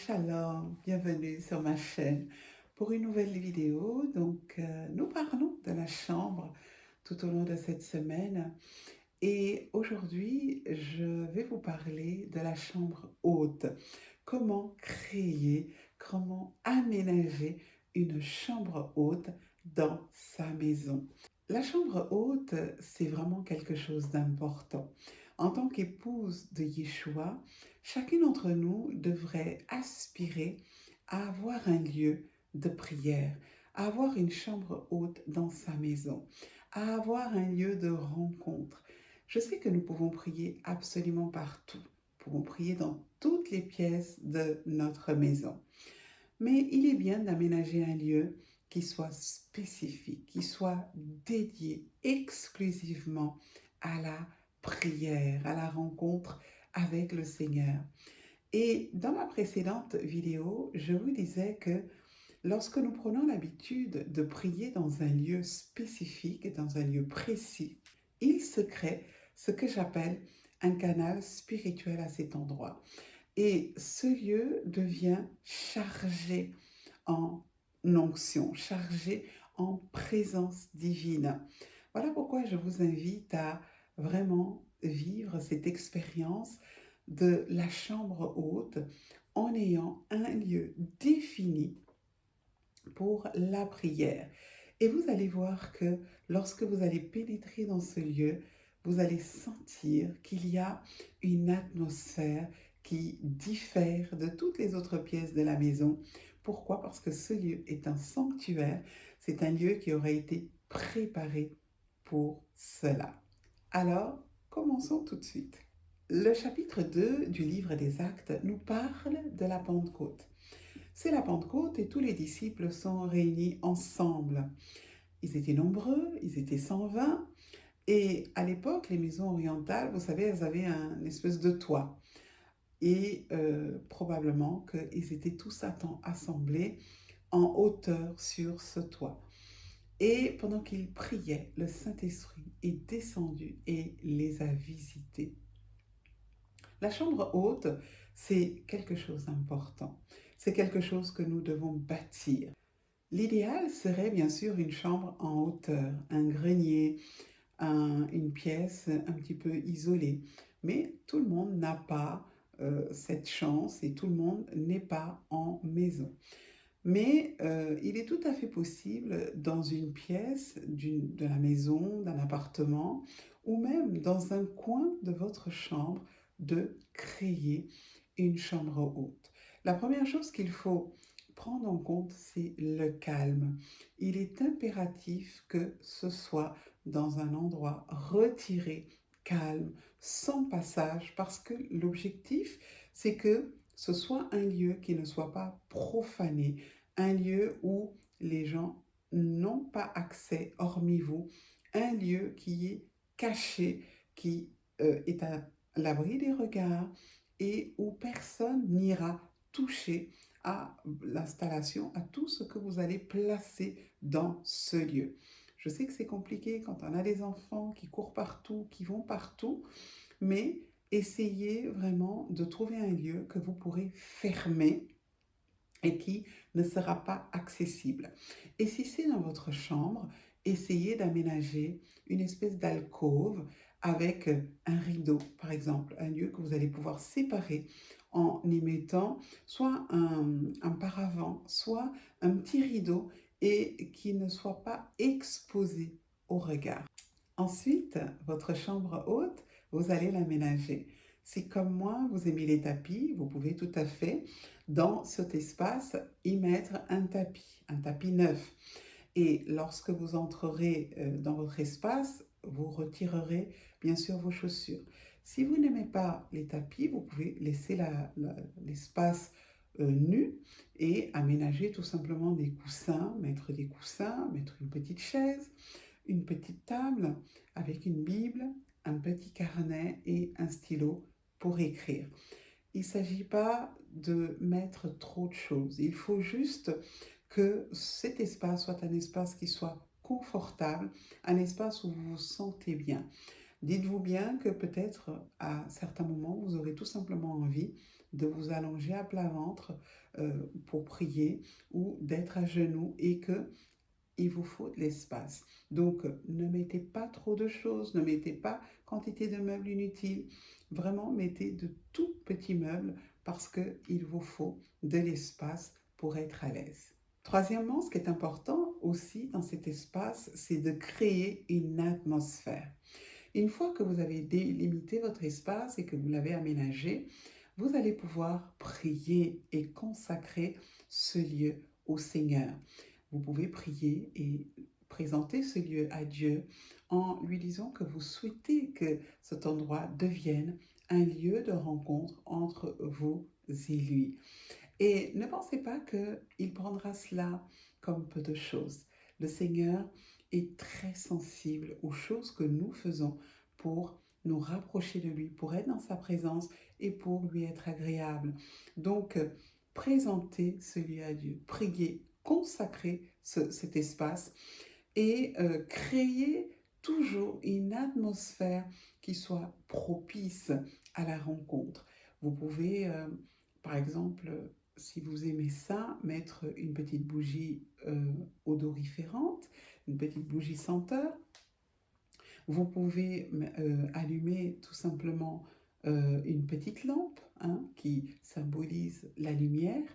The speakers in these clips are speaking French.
Shalom, bienvenue sur ma chaîne pour une nouvelle vidéo. Nous parlons de la chambre tout au long de cette semaine et aujourd'hui, je vais vous parler de la chambre haute. Comment créer, comment aménager une chambre haute dans sa maison. La chambre haute, c'est vraiment quelque chose d'important. En tant qu'épouse de Yeshua, chacune d'entre nous devrait aspirer à avoir un lieu de prière, à avoir une chambre haute dans sa maison, à avoir un lieu de rencontre. Je sais que nous pouvons prier absolument partout. Nous pouvons prier dans toutes les pièces de notre maison. Mais il est bien d'aménager un lieu qui soit spécifique, qui soit dédié exclusivement à la prière, à la rencontre avec le Seigneur. Et dans ma précédente vidéo, je vous disais que lorsque nous prenons l'habitude de prier dans un lieu spécifique, dans un lieu précis, il se crée ce que j'appelle un canal spirituel à cet endroit. Et ce lieu devient chargé en onction, chargé en présence divine. Voilà pourquoi je vous invite à vraiment vivre cette expérience de la chambre haute en ayant un lieu défini pour la prière. Et vous allez voir que lorsque vous allez pénétrer dans ce lieu, vous allez sentir qu'il y a une atmosphère qui diffère de toutes les autres pièces de la maison. Pourquoi? Parce que ce lieu est un sanctuaire, c'est un lieu qui aurait été préparé pour cela. Alors, commençons tout de suite. Le chapitre 2 du livre des Actes nous parle de la Pentecôte. C'est la Pentecôte et tous les disciples sont réunis ensemble. Ils étaient nombreux, ils étaient 120. Et à l'époque, les maisons orientales, vous savez, elles avaient un espèce de toit. Et probablement qu'ils étaient tous assemblés en hauteur sur ce toit. Et pendant qu'ils priaient, le Saint-Esprit est descendu et les a visités. La chambre haute, c'est quelque chose d'important. C'est quelque chose que nous devons bâtir. L'idéal serait bien sûr une chambre en hauteur, un grenier, une pièce un petit peu isolée. Mais tout le monde n'a pas cette chance et tout le monde n'est pas en maison. Mais il est tout à fait possible dans une pièce de la maison, d'un appartement ou même dans un coin de votre chambre de créer une chambre haute. La première chose qu'il faut prendre en compte, c'est le calme. Il est impératif que ce soit dans un endroit retiré, calme, sans passage, parce que l'objectif, c'est que ce soit un lieu qui ne soit pas profané, un lieu où les gens n'ont pas accès, hormis vous, un lieu qui est caché, qui est à l'abri des regards et où personne n'ira toucher à l'installation, à tout ce que vous allez placer dans ce lieu. Je sais que c'est compliqué quand on a des enfants qui courent partout, qui vont partout, mais essayez vraiment de trouver un lieu que vous pourrez fermer et qui ne sera pas accessible. Et si c'est dans votre chambre, essayez d'aménager une espèce d'alcôve avec un rideau, par exemple, un lieu que vous allez pouvoir séparer en y mettant soit un paravent, soit un petit rideau et qui ne soit pas exposé au regard. Ensuite, votre chambre haute, vous allez l'aménager. Si comme moi, vous aimez les tapis, vous pouvez tout à fait, dans cet espace, y mettre un tapis neuf. Et lorsque vous entrerez dans votre espace, vous retirerez bien sûr vos chaussures. Si vous n'aimez pas les tapis, vous pouvez laisser l'espace nu et aménager tout simplement des coussins, mettre une petite chaise, une petite table avec une Bible, un petit carnet et un stylo pour écrire. Il ne s'agit pas de mettre trop de choses. Il faut juste que cet espace soit un espace qui soit confortable, un espace où vous vous sentez bien. Dites-vous bien que peut-être à certains moments, vous aurez tout simplement envie de vous allonger à plat ventre pour prier ou d'être à genoux et que il vous faut de l'espace. Donc, ne mettez pas trop de choses, ne mettez pas quantité de meubles inutiles. Vraiment, mettez de tout petits meubles parce qu'il vous faut de l'espace pour être à l'aise. Troisièmement, ce qui est important aussi dans cet espace, c'est de créer une atmosphère. Une fois que vous avez délimité votre espace et que vous l'avez aménagé, vous allez pouvoir prier et consacrer ce lieu au Seigneur. Vous pouvez prier et présenter ce lieu à Dieu en lui disant que vous souhaitez que cet endroit devienne un lieu de rencontre entre vous et lui. Et ne pensez pas qu'il prendra cela comme peu de choses. Le Seigneur est très sensible aux choses que nous faisons pour nous rapprocher de lui, pour être dans sa présence et pour lui être agréable. Donc, présentez celui à Dieu, priez, consacrez cet espace et créer toujours une atmosphère qui soit propice à la rencontre. Vous pouvez, par exemple, si vous aimez ça, mettre une petite bougie odoriférante, une petite bougie senteur. Vous pouvez allumer tout simplement une petite lampe qui symbolise la lumière.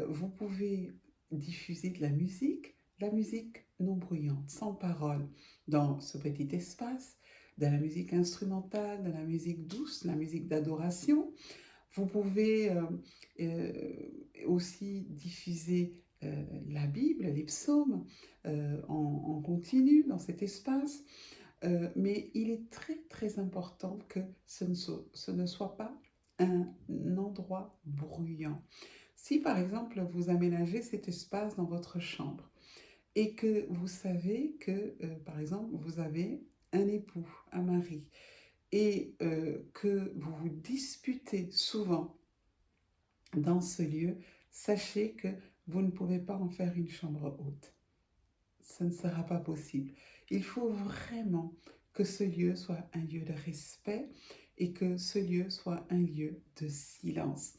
Vous pouvez diffuser de la musique non bruyante, sans parole, dans ce petit espace, de la musique instrumentale, de la musique douce, de la musique d'adoration. Vous pouvez aussi diffuser la Bible, les psaumes en continu dans cet espace. Mais il est très très important que ce ne soit pas un endroit bruyant. Si par exemple vous aménagez cet espace dans votre chambre et que vous savez que par exemple vous avez un époux, un mari, et que vous vous disputez souvent dans ce lieu, sachez que vous ne pouvez pas en faire une chambre haute. Ça ne sera pas possible. Il faut vraiment que ce lieu soit un lieu de respect et que ce lieu soit un lieu de silence.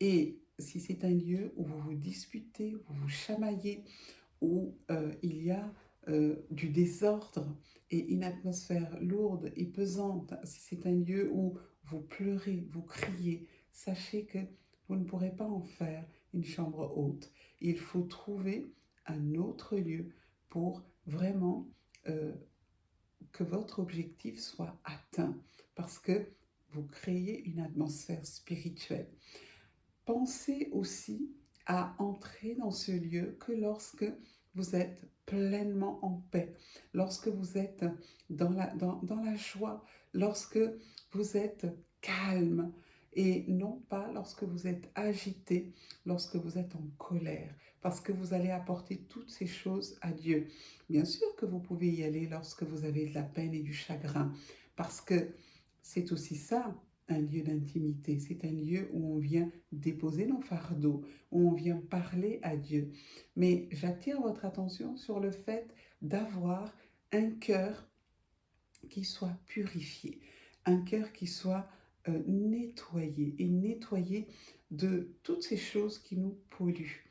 Et si c'est un lieu où vous vous disputez, vous vous chamaillez, où il y a du désordre et une atmosphère lourde et pesante, si c'est un lieu où vous pleurez, vous criez, sachez que vous ne pourrez pas en faire une chambre haute. Il faut trouver un autre lieu pour vraiment que votre objectif soit atteint, parce que vous créez une atmosphère spirituelle. Pensez aussi à entrer dans ce lieu que lorsque vous êtes pleinement en paix, lorsque vous êtes dans la joie, lorsque vous êtes calme et non pas lorsque vous êtes agité, lorsque vous êtes en colère, parce que vous allez apporter toutes ces choses à Dieu. Bien sûr que vous pouvez y aller lorsque vous avez de la peine et du chagrin, parce que c'est aussi ça, un lieu d'intimité. C'est un lieu où on vient déposer nos fardeaux, où on vient parler à Dieu. Mais j'attire votre attention sur le fait d'avoir un cœur qui soit purifié, un cœur qui soit nettoyé de toutes ces choses qui nous polluent.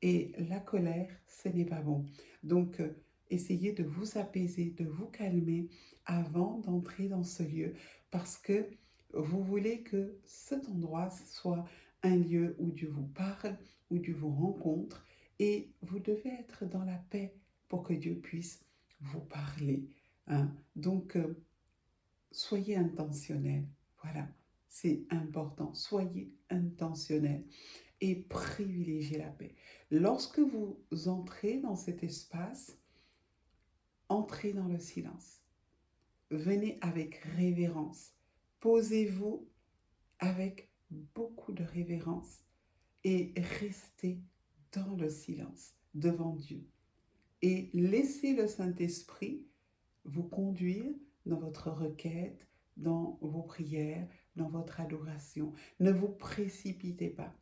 Et la colère, ce n'est pas bon. Donc, essayez de vous apaiser, de vous calmer avant d'entrer dans ce lieu, parce que vous voulez que cet endroit soit un lieu où Dieu vous parle, où Dieu vous rencontre, et vous devez être dans la paix pour que Dieu puisse vous parler. Donc, soyez intentionnel. Voilà, c'est important. Soyez intentionnel et privilégiez la paix. Lorsque vous entrez dans cet espace, entrez dans le silence. Venez avec révérence. Posez-vous avec beaucoup de révérence et restez dans le silence devant Dieu. Et laissez le Saint-Esprit vous conduire dans votre requête, dans vos prières, dans votre adoration. Ne vous précipitez pas.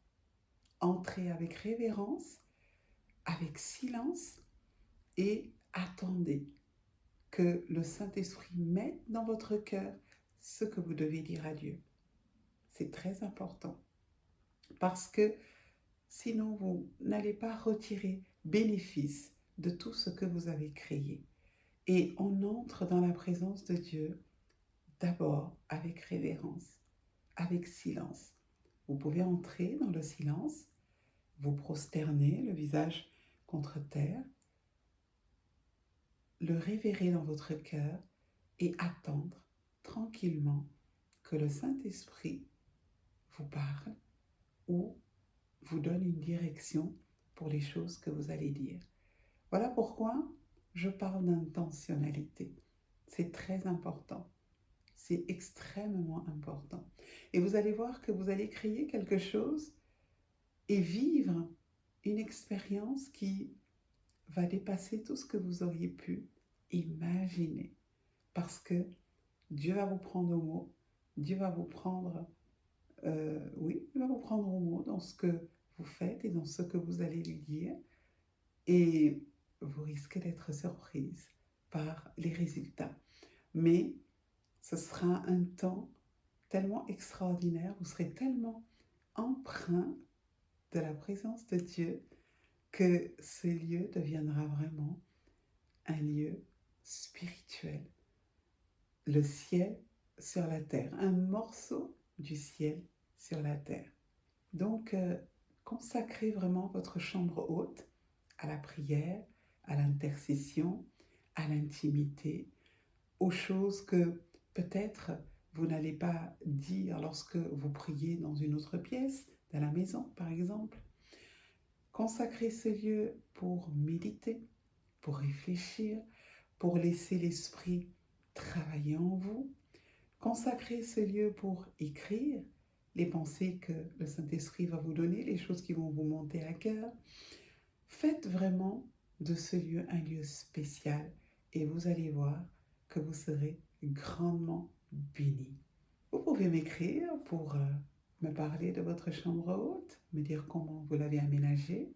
Entrez avec révérence, avec silence et attendez que le Saint-Esprit mette dans votre cœur ce que vous devez dire à Dieu. C'est très important. parce que sinon vous n'allez pas retirer bénéfice de tout ce que vous avez créé. Et on entre dans la présence de Dieu d'abord avec révérence, avec silence. Vous pouvez entrer dans le silence, vous prosterner, le visage contre terre, le révérer dans votre cœur et attendre tranquillement que le Saint-Esprit vous parle ou vous donne une direction pour les choses que vous allez dire. Voilà pourquoi je parle d'intentionnalité. C'est très important. C'est extrêmement important. Et vous allez voir que vous allez créer quelque chose et vivre une expérience qui va dépasser tout ce que vous auriez pu imaginer. Parce que Dieu va vous prendre au mot. Dieu va vous prendre, oui, il va vous prendre au mot dans ce que vous faites et dans ce que vous allez lui dire. Et vous risquez d'être surprise par les résultats. Mais ce sera un temps tellement extraordinaire, vous serez tellement empreint de la présence de Dieu que ce lieu deviendra vraiment un lieu spirituel. Le ciel sur la terre, un morceau du ciel sur la terre. Donc, consacrez vraiment votre chambre haute à la prière, à l'intercession, à l'intimité, aux choses que peut-être vous n'allez pas dire lorsque vous priez dans une autre pièce, dans la maison par exemple. Consacrez ce lieu pour méditer, pour réfléchir, pour laisser l'esprit travailler en vous. Consacrez ce lieu pour écrire les pensées que le Saint-Esprit va vous donner, les choses qui vont vous monter à cœur. Faites vraiment de ce lieu un lieu spécial et vous allez voir que vous serez grandement bénis. Vous pouvez m'écrire pour me parler de votre chambre haute, me dire comment vous l'avez aménagée,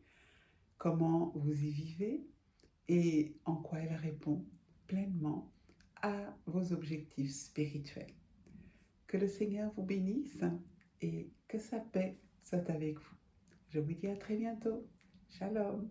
comment vous y vivez et en quoi elle répond pleinement à vos objectifs spirituels. Que le Seigneur vous bénisse et que sa paix soit avec vous. Je vous dis à très bientôt. Shalom.